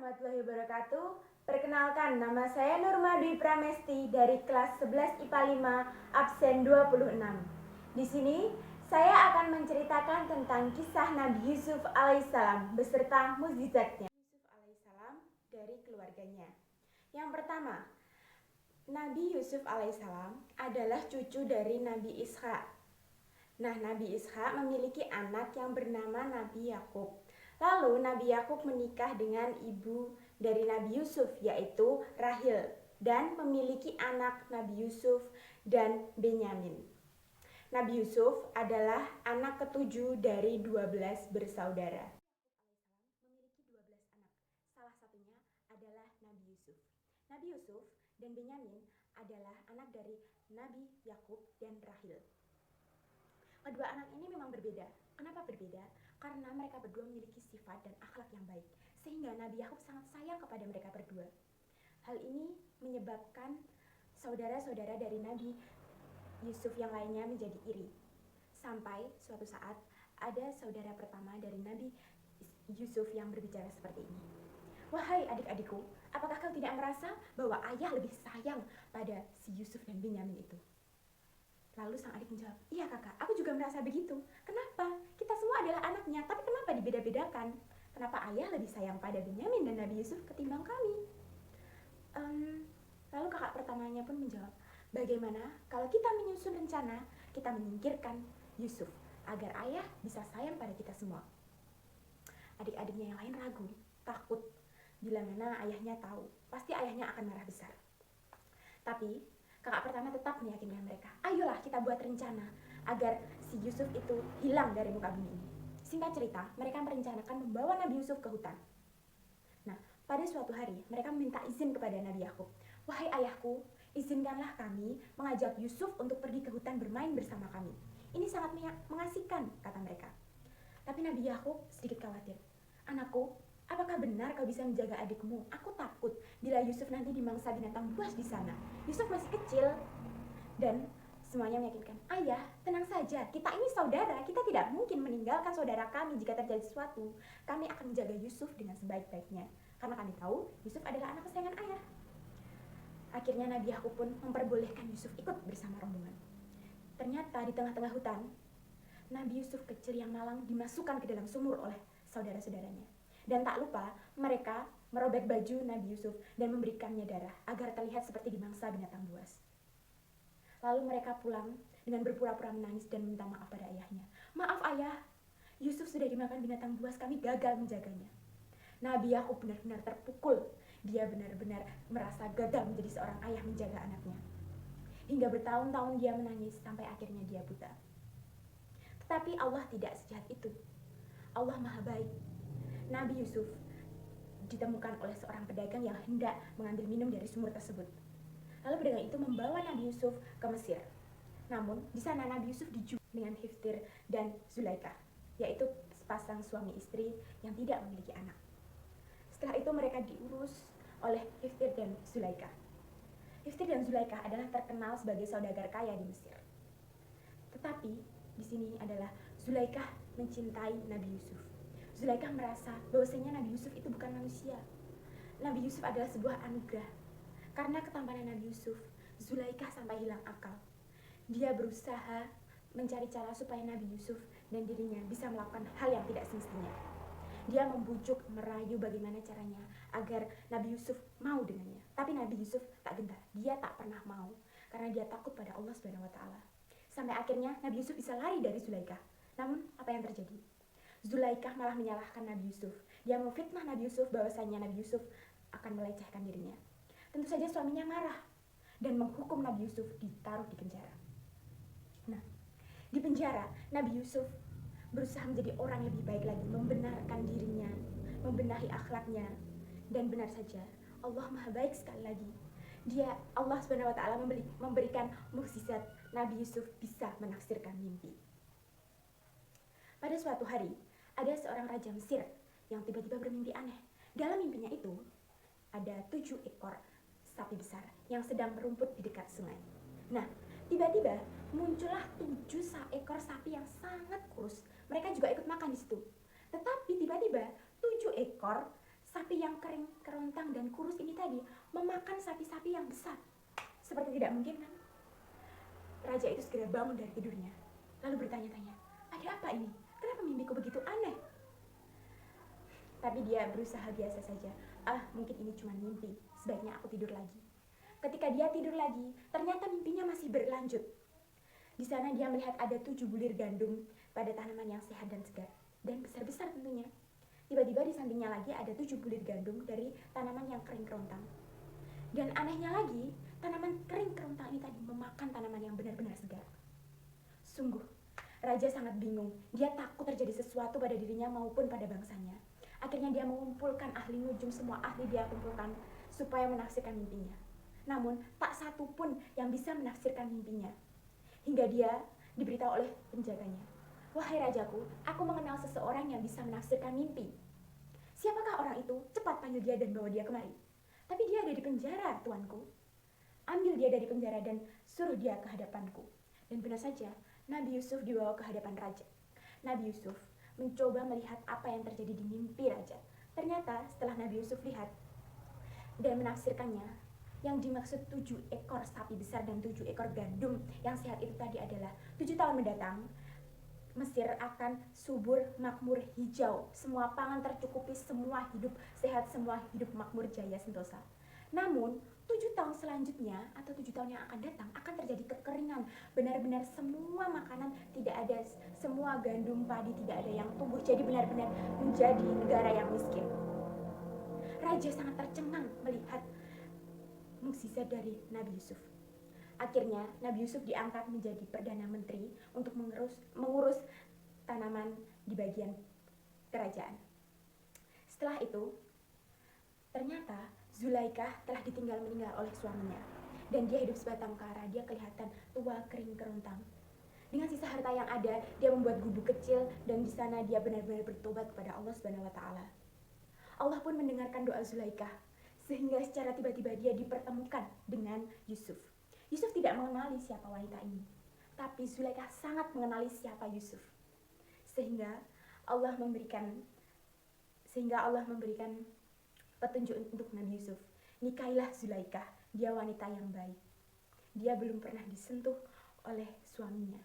warahmatullahi wabarakatuh. Perkenalkan, nama saya Nurma Dwi Pramesti dari kelas 11 IPA 5 absen 26. Di sini saya akan menceritakan tentang kisah Nabi Yusuf alaihissalam beserta mukjizatnya. Yusuf alaihissalam dari keluarganya. Yang pertama, Nabi Yusuf alaihissalam adalah cucu dari Nabi Ishak. Nah, Nabi Ishak memiliki anak yang bernama Nabi Yakub. Lalu Nabi Yakub menikah dengan ibu dari Nabi Yusuf, yaitu Rahil, dan memiliki anak Nabi Yusuf dan Benyamin. Nabi Yusuf adalah anak ketujuh dari 12 bersaudara. Memiliki 12 anak. Salah satunya adalah Nabi Yusuf. Nabi Yusuf dan Benyamin adalah anak dari Nabi Yakub dan Rahil. Kedua anak ini memang berbeda. Kenapa berbeda? Karena mereka berdua memiliki sifat dan akhlak yang baik, sehingga Nabi Yakub sangat sayang kepada mereka berdua. Hal ini menyebabkan saudara-saudara dari Nabi Yusuf yang lainnya menjadi iri. Sampai suatu saat ada saudara pertama dari Nabi Yusuf yang berbicara seperti ini. Wahai adik-adikku, apakah kau tidak merasa bahwa ayah lebih sayang pada si Yusuf dan Benyamin itu? Lalu sang adik menjawab, iya kakak, aku juga merasa begitu. Kenapa? Kita semua adalah anaknya, tapi kenapa dibeda-bedakan? Kenapa ayah lebih sayang pada Benyamin dan Nabi Yusuf ketimbang kami? Lalu kakak pertamanya pun menjawab, bagaimana kalau kita menyusun rencana, kita menyingkirkan Yusuf, agar ayah bisa sayang pada kita semua. Adik-adiknya yang lain ragu, takut, bila mana ayahnya tahu, pasti ayahnya akan marah besar. Tapi kakak pertama tetap meyakinkan mereka, ayolah kita buat rencana agar si Yusuf itu hilang dari muka bumi ini. Singkat cerita, mereka merencanakan membawa Nabi Yusuf ke hutan. Nah, pada suatu hari mereka meminta izin kepada Nabi Yakub, wahai ayahku, izinkanlah kami mengajak Yusuf untuk pergi ke hutan bermain bersama kami. Ini sangat mengasihkan, kata mereka. Tapi Nabi Yakub sedikit khawatir, anakku, apakah benar kau bisa menjaga adikmu? Aku takut bila Yusuf nanti dimangsa binatang buas di sana. Yusuf masih kecil. Dan semuanya meyakinkan, ayah, tenang saja, kita ini saudara, kita tidak mungkin meninggalkan saudara kami jika terjadi sesuatu. Kami akan menjaga Yusuf dengan sebaik-baiknya, karena kami tahu Yusuf adalah anak kesayangan ayah. Akhirnya Nabi Yakub pun memperbolehkan Yusuf ikut bersama rombongan. Ternyata di tengah-tengah hutan, Nabi Yusuf kecil yang malang dimasukkan ke dalam sumur oleh saudara-saudaranya. Dan tak lupa, mereka merobek baju Nabi Yusuf dan memberikannya darah agar terlihat seperti dimangsa binatang buas. Lalu mereka pulang dengan berpura-pura menangis dan minta maaf pada ayahnya. Maaf ayah, Yusuf sudah dimakan binatang buas, kami gagal menjaganya. Nabi Yakub benar-benar terpukul. Dia benar-benar merasa gagal menjadi seorang ayah menjaga anaknya. Hingga bertahun-tahun dia menangis sampai akhirnya dia buta. Tetapi Allah tidak sejahat itu. Allah Maha Baik. Nabi Yusuf ditemukan oleh seorang pedagang yang hendak mengambil minum dari sumur tersebut. Lalu pedagang itu membawa Nabi Yusuf ke Mesir. Namun di sana Nabi Yusuf dijual dengan Hiftir dan Zulaikha, yaitu sepasang suami istri yang tidak memiliki anak. Setelah itu mereka diurus oleh Hiftir dan Zulaikha. Hiftir dan Zulaikha adalah terkenal sebagai saudagar kaya di Mesir. Tetapi di sini adalah Zulaikha mencintai Nabi Yusuf. Zulaikha merasa bahwasanya Nabi Yusuf itu bukan manusia. Nabi Yusuf adalah sebuah anugerah. Karena ketampanan Nabi Yusuf, Zulaikha sampai hilang akal. Dia berusaha mencari cara supaya Nabi Yusuf dan dirinya bisa melakukan hal yang tidak semestinya. Dia membujuk, merayu bagaimana caranya agar Nabi Yusuf mau dengannya. Tapi Nabi Yusuf tak gentar. Dia tak pernah mau karena dia takut pada Allah Subhanahu wa taala. Sampai akhirnya Nabi Yusuf bisa lari dari Zulaikha. Namun apa yang terjadi? Zulaikha malah menyalahkan Nabi Yusuf. Dia memfitnah Nabi Yusuf bahwasanya Nabi Yusuf akan melecehkan dirinya. Tentu saja suaminya marah dan menghukum Nabi Yusuf ditaruh di penjara. Nah, di penjara Nabi Yusuf berusaha menjadi orang yang lebih baik lagi, membenarkan dirinya, membenahi akhlaknya, dan benar saja Allah Maha Baik sekali lagi. Allah Subhanahu wa taala memberikan mukjizat Nabi Yusuf bisa menafsirkan mimpi. Pada suatu hari, ada seorang raja Mesir yang tiba-tiba bermimpi aneh. Dalam mimpinya itu, ada 7 ekor sapi besar yang sedang merumput di dekat sungai. Nah, tiba-tiba muncullah 7 ekor sapi yang sangat kurus. Mereka juga ikut makan di situ. Tetapi tiba-tiba 7 ekor sapi yang kering, kerontang, dan kurus ini tadi memakan sapi-sapi yang besar. Seperti tidak mungkin kan? Raja itu segera bangun dari tidurnya, lalu bertanya-tanya, ada apa ini? Kenapa mimpiku begitu aneh? Tapi dia berusaha biasa saja. Mungkin ini cuma mimpi, sebaiknya aku tidur lagi. Ketika dia tidur lagi, ternyata mimpinya masih berlanjut. Di sana dia melihat ada 7 bulir gandum pada tanaman yang sehat dan segar, dan besar-besar tentunya. Tiba-tiba di sampingnya lagi ada 7 bulir gandum dari tanaman yang kering kerontang. Dan anehnya lagi, tanaman kering kerontang ini tadi memakan tanaman yang benar-benar segar. Sungguh, Raja sangat bingung. Dia takut terjadi sesuatu pada dirinya maupun pada bangsanya. Akhirnya dia mengumpulkan ahli nujum, semua ahli dia kumpulkan supaya menafsirkan mimpinya. Namun, tak satu pun yang bisa menafsirkan mimpinya. Hingga dia diberitahu oleh penjaganya, wahai rajaku, aku mengenal seseorang yang bisa menafsirkan mimpi. Siapakah orang itu? Cepat panggil dia dan bawa dia kemari. Tapi dia ada di penjara, tuanku. Ambil dia dari penjara dan suruh dia ke hadapanku. Dan benar saja, Nabi Yusuf dibawa ke hadapan raja. Nabi Yusuf mencoba melihat apa yang terjadi di mimpi raja. Ternyata setelah Nabi Yusuf lihat dan menafsirkannya, yang dimaksud 7 ekor sapi besar dan 7 ekor gandum yang sehat itu tadi adalah 7 tahun mendatang Mesir akan subur, makmur, hijau, semua pangan tercukupi, semua hidup sehat, semua hidup makmur, jaya, sentosa. Namun 7 tahun selanjutnya atau 7 tahun yang akan datang akan terjadi kekeringan. Benar-benar semua makanan tidak ada, semua gandum padi tidak ada yang tumbuh, jadi benar-benar menjadi negara yang miskin. Raja sangat tercengang melihat mukjizat dari Nabi Yusuf. Akhirnya Nabi Yusuf diangkat menjadi Perdana Menteri untuk mengurus tanaman di bagian kerajaan. Setelah itu, ternyata Zulaikah telah ditinggal meninggal oleh suaminya. Dan dia hidup sebatang kara, dia kelihatan tua, kering, kerontang. Dengan sisa harta yang ada, dia membuat gubuk kecil dan di sana dia benar-benar bertobat kepada Allah Subhanahu wa taala. Allah pun mendengarkan doa Zulaikah sehingga secara tiba-tiba dia dipertemukan dengan Yusuf. Yusuf tidak mengenali siapa wanita ini, tapi Zulaikah sangat mengenali siapa Yusuf. Sehingga Allah memberikan petunjuk untuk Nabi Yusuf. Nikahilah Zulaikah, dia wanita yang baik. Dia belum pernah disentuh oleh suaminya.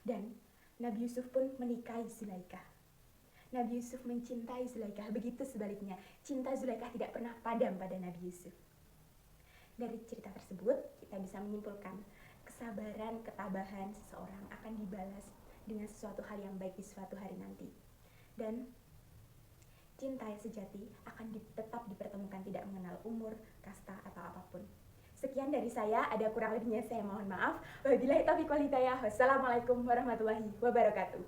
Dan Nabi Yusuf pun menikahi Zulaikah. Nabi Yusuf mencintai Zulaikah, begitu sebaliknya. Cinta Zulaikah tidak pernah padam pada Nabi Yusuf. Dari cerita tersebut, kita bisa menyimpulkan kesabaran, ketabahan seseorang akan dibalas dengan sesuatu hal yang baik di suatu hari nanti. Dan cinta yang sejati akan tetap dipertemukan, tidak mengenal umur, kasta, atau apapun. Sekian dari saya, ada kurang lebihnya saya mohon maaf. Wabillahi taufiq wal hidayah. Wassalamualaikum warahmatullahi wabarakatuh.